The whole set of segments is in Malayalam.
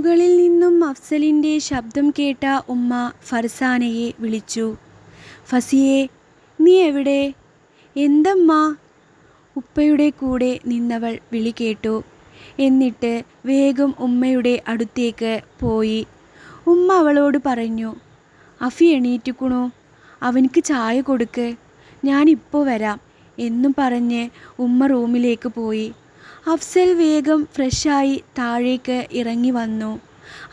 മുകളിൽ നിന്നും അഫ്സലിൻ്റെ ശബ്ദം കേട്ട ഉമ്മ ഫർസാനയെ വിളിച്ചു. ഫസിയേ, നീ എവിടെ? എന്തമ്മാ? ഉപ്പയുടെ കൂടെ നിന്നവൾ വിളി കേട്ടു. എന്നിട്ട് വേഗം ഉമ്മയുടെ അടുത്തേക്ക് പോയി. ഉമ്മ അവളോട് പറഞ്ഞു, അഫി എണീറ്റുക്കുണു, അവനിക്ക് ചായ കൊടുക്ക്, ഞാനിപ്പോൾ വരാം എന്നും പറഞ്ഞ് ഉമ്മ റൂമിലേക്ക് പോയി. അഫ്സൽ വേഗം ഫ്രഷായി താഴേക്ക് ഇറങ്ങി വന്നു.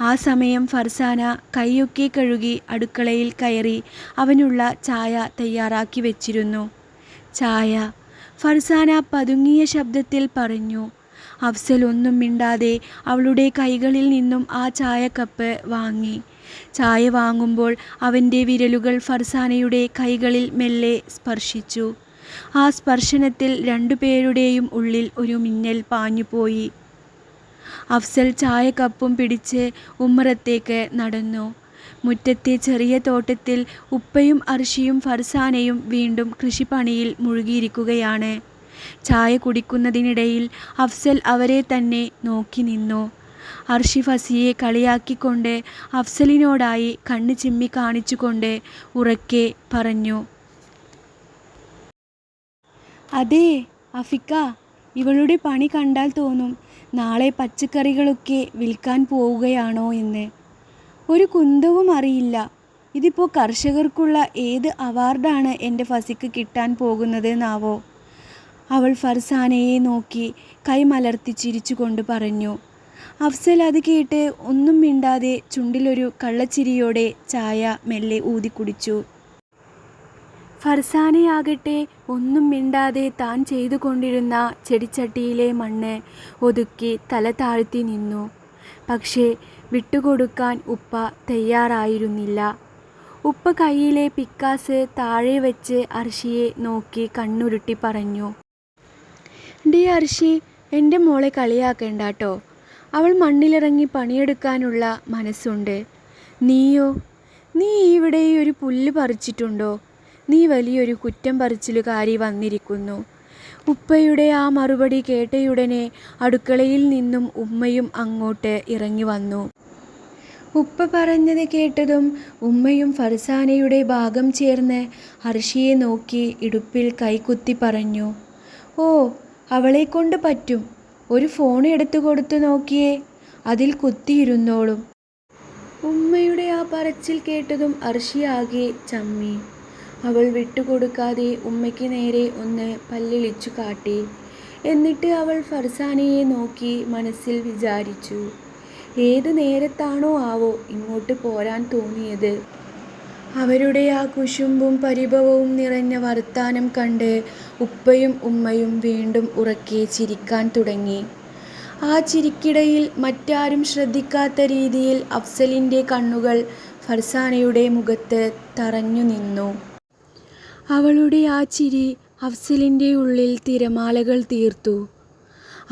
ആ സമയം ഫർസാന കൈയൊക്കെ കഴുകി അടുക്കളയിൽ കയറി അവനുള്ള ചായ തയ്യാറാക്കി വെച്ചിരുന്നു. ചായ, ഫർസാന പതുങ്ങിയ ശബ്ദത്തിൽ പറഞ്ഞു. അഫ്സൽ ഒന്നും മിണ്ടാതെ അവളുടെ കൈകളിൽ നിന്നും ആ ചായക്കപ്പ് വാങ്ങി. ചായ വാങ്ങുമ്പോൾ അവൻ്റെ വിരലുകൾ ഫർസാനയുടെ കൈകളിൽ മെല്ലെ സ്പർശിച്ചു. ആ സ്പർശനത്തിൽ രണ്ടുപേരുടെയും ഉള്ളിൽ ഒരു മിന്നൽ പാഞ്ഞുപോയി. അഫ്സൽ ചായക്കപ്പും പിടിച്ച് ഉമ്മറത്തേക്ക് നടന്നു. മുറ്റത്തെ ചെറിയ തോട്ടത്തിൽ ഉപ്പയും അർഷിയും ഫർസാനയും വീണ്ടും കൃഷിപ്പണിയിൽ മുഴുകിയിരിക്കുകയാണ്. ചായ കുടിക്കുന്നതിനിടയിൽ അഫ്സൽ അവരെ തന്നെ നോക്കി നിന്നു. അർഷി ഫസിയെ കളിയാക്കിക്കൊണ്ട് അഫ്സലിനോടായി കണ്ണ് ചിമ്മി കാണിച്ചുകൊണ്ട് ഉറക്കെ പറഞ്ഞു, അതേ അഫിക്ക, ഇവളുടെ പണി കണ്ടാൽ തോന്നും നാളെ പച്ചക്കറികളൊക്കെ വിൽക്കാൻ പോവുകയാണോ എന്ന്. ഒരു കുന്തവും അറിയില്ല. ഇതിപ്പോൾ കർഷകർക്കുള്ള ഏത് അവാർഡാണ് എൻ്റെ ഫസിക്ക് കിട്ടാൻ പോകുന്നത് എന്നാവോ? അവൾ ഫർസാനയെ നോക്കി കൈമലർത്തി ചിരിച്ചുകൊണ്ട് പറഞ്ഞു. അഫ്സൽ അത് കേട്ട് ഒന്നും മിണ്ടാതെ ചുണ്ടിലൊരു കള്ളച്ചിരിയോടെ ചായ മെല്ലെ ഊതിക്കുടിച്ചു. ഫർസാനയാകട്ടെ ഒന്നും മിണ്ടാതെ താൻ ചെയ്തുകൊണ്ടിരുന്ന ചെടിച്ചട്ടിയിലെ മണ്ണ് ഒതുക്കി തല താഴ്ത്തി നിന്നു. പക്ഷേ വിട്ടുകൊടുക്കാൻ ഉപ്പ തയ്യാറായിരുന്നില്ല. ഉപ്പ കയ്യിലെ പിക്കാസ് താഴെ വെച്ച് അർഷിയെ നോക്കി കണ്ണുരുട്ടി പറഞ്ഞു, ഡി അർഷി, എൻ്റെ മോളെ കളിയാക്കണ്ടാട്ടോ. അവൾ മണ്ണിലിറങ്ങി പണിയെടുക്കാനുള്ള മനസ്സുണ്ട്. നീയോ? നീ ഇവിടെ ഒരു പുല്ല് പറിച്ചിട്ടുണ്ടോ? നീ വലിയൊരു കുറ്റം പറച്ചിലുകാരി വന്നിരിക്കുന്നു. ഉപ്പയുടെ ആ മറുപടി കേട്ടയുടനെ അടുക്കളയിൽ നിന്നും ഉമ്മയും അങ്ങോട്ട് ഇറങ്ങി വന്നു. ഉപ്പ പറഞ്ഞത് കേട്ടതും ഉമ്മയും ഫർസാനയുടെ ഭാഗം ചേർന്ന് അർഷിയെ നോക്കി ഇടുപ്പിൽ കൈകുത്തി പറഞ്ഞു, ഓ, അവളെക്കൊണ്ട് പറ്റും. ഒരു ഫോൺ എടുത്തു കൊടുത്തു നോക്കിയേ, അതിൽ കുത്തിയിരുന്നോളും. ഉമ്മയുടെ ആ പറച്ചിൽ കേട്ടതും അർഷി ആകെ ചമ്മി. അവൾ വിട്ടുകൊടുക്കാതെ ഉമ്മയ്ക്ക് നേരെ ഒന്ന് പല്ലിളിച്ചു കാട്ടി. എന്നിട്ട് അവൾ ഫർസാനയെ നോക്കി മനസ്സിൽ വിചാരിച്ചു, ഏത് നേരത്താണോ ആവോ ഇങ്ങോട്ട് പോരാൻ തോന്നിയത്. അവരുടെ ആ കുശുമ്പും പരിഭവവും നിറഞ്ഞ വർത്താനം കണ്ട് ഉപ്പയും ഉമ്മയും വീണ്ടും ഉറക്കെ ചിരിക്കാൻ തുടങ്ങി. ആ ചിരിക്കിടയിൽ മറ്റാരും ശ്രദ്ധിക്കാത്ത രീതിയിൽ അഫ്സലിൻ്റെ കണ്ണുകൾ ഫർസാനയുടെ മുഖത്ത് തറഞ്ഞു നിന്നു. അവളുടെ ആ ചിരി അഫ്സലിൻ്റെ ഉള്ളിൽ തിരമാലകൾ തീർത്തു.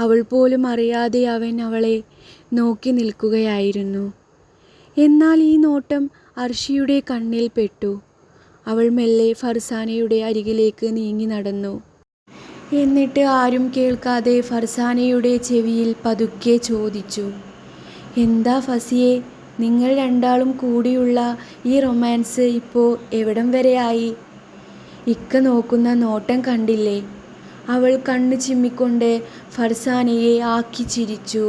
അവൾ പോലും അറിയാതെ അവൻ അവളെ നോക്കി നിൽക്കുകയായിരുന്നു. എന്നാൽ ഈ നോട്ടം അർഷിയുടെ കണ്ണിൽ പെട്ടു. അവൾ മെല്ലെ ഫർസാനയുടെ അരികിലേക്ക് നീങ്ങി നടന്നു. എന്നിട്ട് ആരും കേൾക്കാതെ ഫർസാനയുടെ ചെവിയിൽ പതുക്കെ ചോദിച്ചു, എന്താ ഫസിയെ, നിങ്ങൾ രണ്ടാളും കൂടിയുള്ള ഈ റൊമാൻസ് ഇപ്പോൾ എവിടം വരെയായി? ഇക്ക നോക്കുന്ന നോട്ടം കണ്ടില്ലേ? അവൾ കണ്ണു ചിമ്മിക്കൊണ്ട് ഫർസാനയെ ആക്കി ചിരിച്ചു.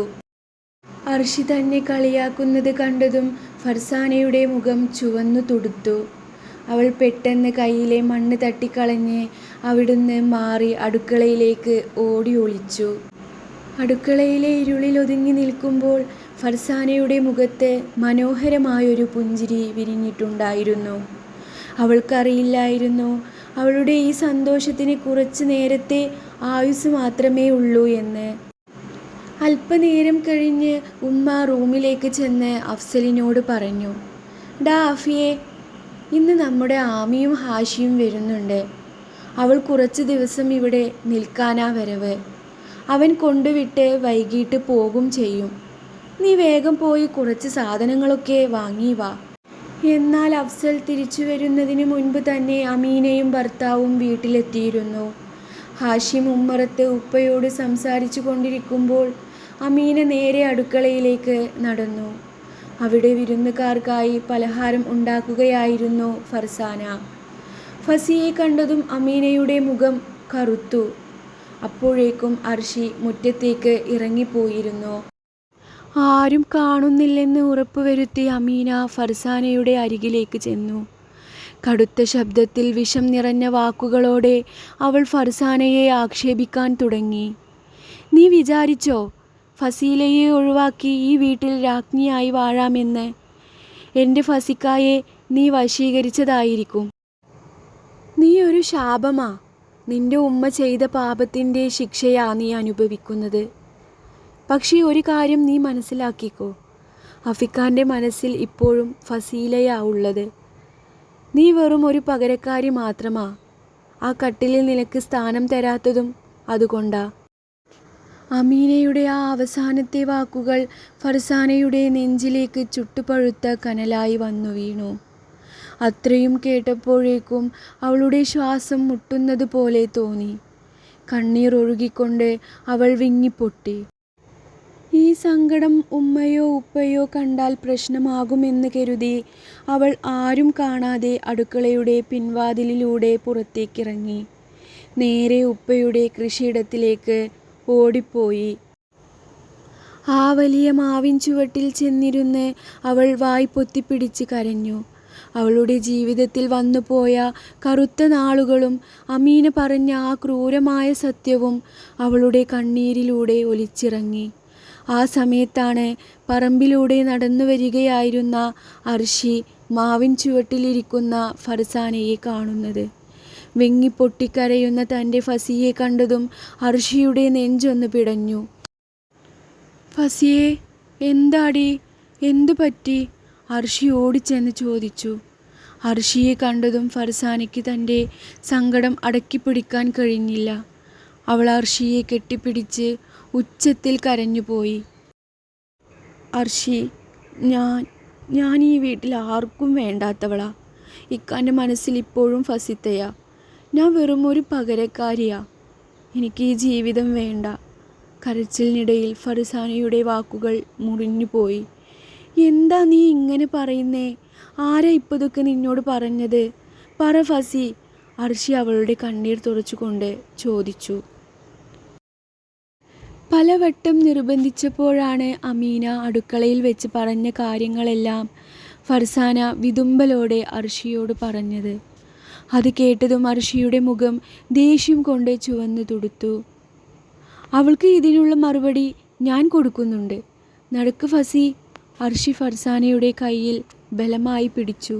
അർഷി തന്നെ കളിയാക്കുന്നത് കണ്ടതും ഫർസാനയുടെ മുഖം ചുവന്നു തുടുത്തു. അവൾ പെട്ടെന്ന് കയ്യിലെ മണ്ണ് തട്ടിക്കളഞ്ഞ് അവിടുന്ന് മാറി അടുക്കളയിലേക്ക് ഓടി ഒളിച്ചു. അടുക്കളയിലെ ഇരുളിൽ ഒതുങ്ങി നിൽക്കുമ്പോൾ ഫർസാനയുടെ മുഖത്ത് മനോഹരമായൊരു പുഞ്ചിരി വിരിഞ്ഞിട്ടുണ്ടായിരുന്നു. അവൾക്കറിയില്ലായിരുന്നു അവളുടെ ഈ സന്തോഷത്തിന് കുറച്ച് നേരത്തെ ആയുസ് മാത്രമേ ഉള്ളൂ എന്ന്. അല്പനേരം കഴിഞ്ഞ് ഉമ്മ റൂമിലേക്ക് ചെന്ന് അഫ്സലിനോട് പറഞ്ഞു, ഡാ അഫിയെ, ഇന്ന് നമ്മുടെ ആമിയും ഹാഷിയും വരുന്നുണ്ട്. അവൾ കുറച്ച് ദിവസം ഇവിടെ നിൽക്കാനാ വരവ്. അവൻ കൊണ്ടുവിട്ട് വൈകിട്ട് പോകും ചെയ്യും. നീ വേഗം പോയി കുറച്ച് സാധനങ്ങളൊക്കെ വാങ്ങി വാ. എന്നാൽ അഫ്സൽ തിരിച്ചു വരുന്നതിന് മുൻപ് തന്നെ അമീനയും ഭർത്താവും വീട്ടിലെത്തിയിരുന്നു. ഹാഷിം ഉമ്മറത്ത് ഉപ്പയോട് സംസാരിച്ചു കൊണ്ടിരിക്കുമ്പോൾ അമീന നേരെ അടുക്കളയിലേക്ക് നടന്നു. അവിടെ വിരുന്നുകാർക്കായി പലഹാരം ഉണ്ടാക്കുകയായിരുന്നു ഫർസാന. ഫസിയെ കണ്ടതും അമീനയുടെ മുഖം കറുത്തു. അപ്പോഴേക്കും അർഷി മുറ്റത്തേക്ക് ഇറങ്ങിപ്പോയിരുന്നു. ആരും കാണുന്നില്ലെന്ന് ഉറപ്പുവരുത്തി അമീന ഫർസാനയുടെ അരികിലേക്ക് ചെന്നു. കടുത്ത ശബ്ദത്തിൽ വിഷം നിറഞ്ഞ വാക്കുകളോടെ അവൾ ഫർസാനയെ ആക്ഷേപിക്കാൻ തുടങ്ങി. നീ വിചാരിച്ചോ ഫസീലയെ ഒഴിവാക്കി ഈ വീട്ടിൽ രാജ്ഞിയായി വാഴാമെന്ന്? എൻ്റെ ഫസിക്കായെ നീ വശീകരിച്ചതായിരിക്കും. നീ ഒരു ശാപമാ. നിന്റെ ഉമ്മ ചെയ്ത പാപത്തിൻ്റെ ശിക്ഷയാ നീ അനുഭവിക്കുന്നത്. പക്ഷേ ഒരു കാര്യം നീ മനസ്സിലാക്കിക്കോ, അഫിക്കാൻ്റെ മനസ്സിൽ ഇപ്പോഴും ഫസീലയാ ഉള്ളത്. നീ വെറും ഒരു പകരക്കാരി മാത്രമാ. ആ കട്ടിലിൽ നിനക്ക് സ്ഥാനം തരാത്തതും അതുകൊണ്ടാ. അമീനയുടെ ആ അവസാനത്തെ വാക്കുകൾ ഫർസാനയുടെ നെഞ്ചിലേക്ക് ചുട്ടുപഴുത്ത കനലായി വന്നു വീണു. അത്രയും കേട്ടപ്പോഴേക്കും അവളുടെ ശ്വാസം മുട്ടുന്നത് പോലെ തോന്നി. കണ്ണീർ ഒഴുകിക്കൊണ്ട് അവൾ വിങ്ങിപ്പൊട്ടി. ഈ സങ്കടം ഉമ്മയോ ഉപ്പയോ കണ്ടാൽ പ്രശ്നമാകുമെന്ന് കരുതി അവൾ ആരും കാണാതെ അടുക്കളയുടെ പിൻവാതിലിലൂടെ പുറത്തേക്കിറങ്ങി. നേരെ ഉപ്പയുടെ കൃഷിയിടത്തിലേക്ക് ഓടിപ്പോയി. ആ വലിയ മാവിൻ ചുവട്ടിൽ ചെന്നിരുന്ന് അവൾ വായ് പൊത്തിപ്പിടിച്ച് കരഞ്ഞു. അവളുടെ ജീവിതത്തിൽ വന്നുപോയ കറുത്ത നാളുകളും അമീന പറഞ്ഞ ആ ക്രൂരമായ സത്യവും അവളുടെ കണ്ണീരിലൂടെ ഒലിച്ചിറങ്ങി. ആ സമയത്താണ് പറമ്പിലൂടെ നടന്നു വരികയായിരുന്ന അർഷി മാവിൻ ചുവട്ടിലിരിക്കുന്ന ഫർസാനയെ കാണുന്നത്. വിങ്ങിപ്പൊട്ടിക്കരയുന്ന തൻ്റെ ഫസിയെ കണ്ടതും അർഷിയുടെ നെഞ്ചൊന്ന് പിടഞ്ഞു. ഫസിയെ, എന്താടി, എന്തു പറ്റി? അർഷി ഓടിച്ചെന്ന് ചോദിച്ചു. അർഷിയെ കണ്ടതും ഫർസാനയ്ക്ക് തൻ്റെ സങ്കടം അടക്കിപ്പിടിക്കാൻ കഴിഞ്ഞില്ല. അവൾ അർഷിയെ കെട്ടിപ്പിടിച്ച് ഉച്ചത്തിൽ കരഞ്ഞുപോയി. അർഷി, ഞാൻ ഈ വീട്ടിൽ ആർക്കും വേണ്ടാത്തവളാ. ഇക്കാൻ്റെ മനസ്സിൽ ഇപ്പോഴും ഫസിത്തയാ. ഞാൻ വെറും ഒരു പകരക്കാരിയാ. എനിക്ക് ഈ ജീവിതം വേണ്ട. കരച്ചിലിനിടയിൽ ഫർസാനയുടെ വാക്കുകൾ മുറിഞ്ഞുപോയി. എന്താ നീ ഇങ്ങനെ പറയുന്നേ? ആരാ ഇപ്പതൊക്കെ നിന്നോട് പറഞ്ഞത്? പറ ഫസി, അർഷി അവളുടെ കണ്ണീർ തുടച്ചുകൊണ്ട് ചോദിച്ചു. പലവട്ടം നിർബന്ധിച്ചപ്പോഴാണ് അമീന അടുക്കളയിൽ വെച്ച് പറഞ്ഞ കാര്യങ്ങളെല്ലാം ഫർസാന വിതുമ്പലോടെ അർഷിയോട് പറഞ്ഞത്. അത് കേട്ടതും അർഷിയുടെ മുഖം ദേഷ്യം കൊണ്ട് ചുവന്നു തുടുത്തു. അവൾക്ക് ഇതിനുള്ള മറുപടി ഞാൻ കൊടുക്കുന്നുണ്ട്. നടക്ക് ഫസി. അർഷി ഫർസാനയുടെ കയ്യിൽ ബലമായി പിടിച്ചു.